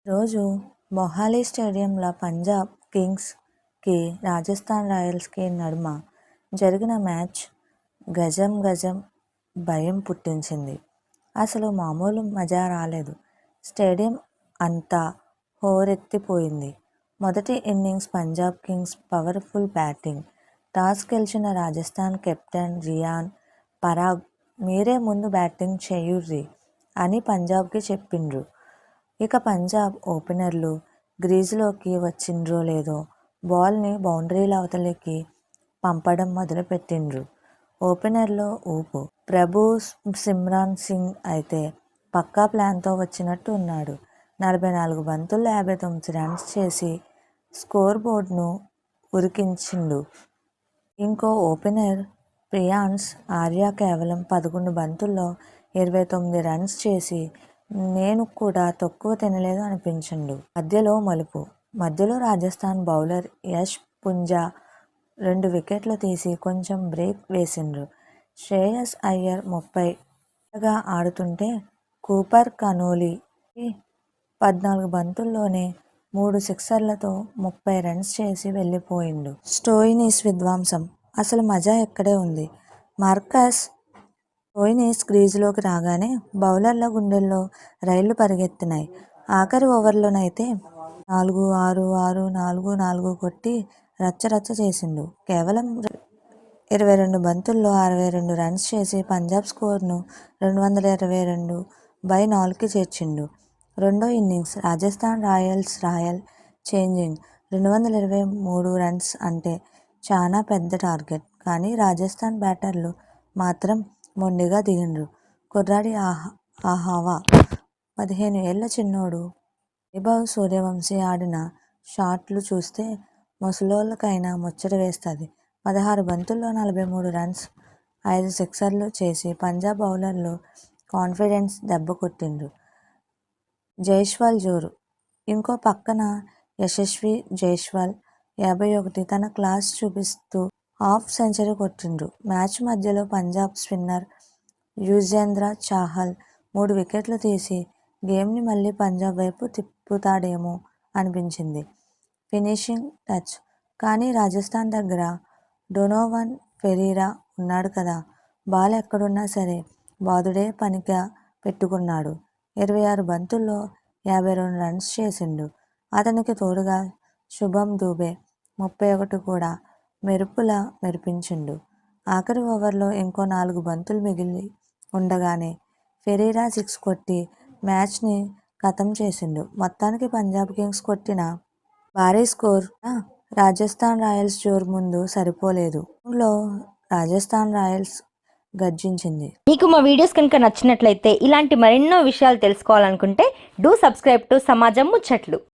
రోజు మొహాలీ స్టేడియంలో పంజాబ్ కింగ్స్కి రాజస్థాన్ రాయల్స్కి నడుమ జరిగిన మ్యాచ్ గజం గజం భయం పుట్టించింది. అసలు మామూలు మజా రాలేదు. స్టేడియం అంతా హోరెత్తిపోయింది. మొదటి innings Punjab Kings powerful batting. Toss గెలిచిన రాజస్థాన్ కెప్టెన్ రియాన్ పరాగ్ మీరే ముందు బ్యాటింగ్ చేయుర్రి అని పంజాబ్కి చెప్పిండ్రు. ఇక పంజాబ్ ఓపెనర్లు గ్రీజులోకి వచ్చిండ్రో లేదో బాల్ని బౌండరీల అవతలికి పంపడం మొదలుపెట్టిండ్రు. ఓపెనర్లో ఊపు. ప్రభు సిమ్రాన్ సింగ్ అయితే పక్కా ప్లాన్తో వచ్చినట్టు ఉన్నాడు. 44 బంతుల్లో 59 రన్స్ చేసి స్కోర్ బోర్డును ఉరికించిండు. ఇంకో ఓపెనర్ ప్రియాన్స్ ఆర్య కేవలం 11 బంతుల్లో 29 రన్స్ చేసి నేను కూడా తక్కువ తినలేదు అనిపించిండు. మధ్యలో మలుపు. మధ్యలో రాజస్థాన్ బౌలర్ యష్ పుంజా 2 వికెట్లు తీసి కొంచెం బ్రేక్ వేసిండ్రు. శ్రేయస్ అయ్యర్ 30గా ఆడుతుంటే కూపర్ కనోలీ 14 బంతుల్లోనే 3 సిక్సర్లతో 30 రన్స్ చేసి వెళ్ళిపోయిండు. స్టోయినిస్ విధ్వంసం. అసలు మజా ఎక్కడే ఉంది. మార్కస్ స్టోయినిస్ క్రీజులోకి రాగానే బౌలర్ల గుండెల్లో రైళ్లు పరిగెత్తినాయి. ఆఖరి ఓవర్లోనైతే 4-6-6-4-4 కొట్టి రచ్చరచ్చ చేసిండు. కేవలం 22 బంతుల్లో 62 రన్స్ చేసి పంజాబ్ స్కోరును 222/4కి చేర్చిండు. రెండో innings Rajasthan royal chasing 223 runs అంటే చానా పెద్ద టార్గెట్. కానీ రాజస్థాన్ బ్యాటర్లు మాత్రం మొండిగా దిగిండ్రు. కుర్రాడి హవా. 15 ఏళ్ల చిన్నోడు వైభవ్ సూర్యవంశీ ఆడిన షాట్లు చూస్తే ముసలోళ్లకైనా ముచ్చట వేస్తది. 16 బంతుల్లో 43 రన్స్, 5 సిక్సర్లు చేసి పంజాబ్ బౌలర్లు కాన్ఫిడెన్స్ దెబ్బకొట్టిండ్రు. జైస్వాల్ జోరు. ఇంకో పక్కన యశస్వీ జైస్వాల్ 51 తన క్లాస్ చూపిస్తూ హాఫ్ సెంచరీ కొట్టిండ్రు. మ్యాచ్ మధ్యలో పంజాబ్ స్పిన్నర్ యుజ్వేంద్ర చాహల్ 3 వికెట్లు తీసి గేమ్ని మళ్లీ పంజాబ్ వైపు తిప్పుతాడేమో అనిపించింది. Finishing touch. కానీ రాజస్థాన్ దగ్గర డొనోవన్ ఫెరీరా ఉన్నాడు కదా, బాల్ ఎక్కడున్నా సరే బాదుడే పనిగా పెట్టుకున్నాడు. 26 బంతుల్లో 52 రన్స్ చేసిండు. అతనికి తోడుగా శుభం దూబే 31 కూడా మెరుపులా మెరిపించిండు. ఆఖరి ఓవర్లో ఇంకో 4 బంతులు మిగిలి ఉండగానే ఫెరీరా 6 కొట్టి మ్యాచ్ని ఖతం చేసిండు. మొత్తానికి పంజాబ్ కింగ్స్ కొట్టిన భారీ స్కోర్ రాజస్థాన్ రాయల్స్ జోరు ముందు సరిపోలేదు. లో రాజస్థాన్ రాయల్స్ గర్జించింది. మీకు మా వీడియోస్ కనుక నచ్చినట్లయితే ఇలాంటి మరెన్నో విషయాలు తెలుసుకోవాలనుకుంటే డూ సబ్స్క్రైబ్ టు సమాజం ముచ్చట్లు.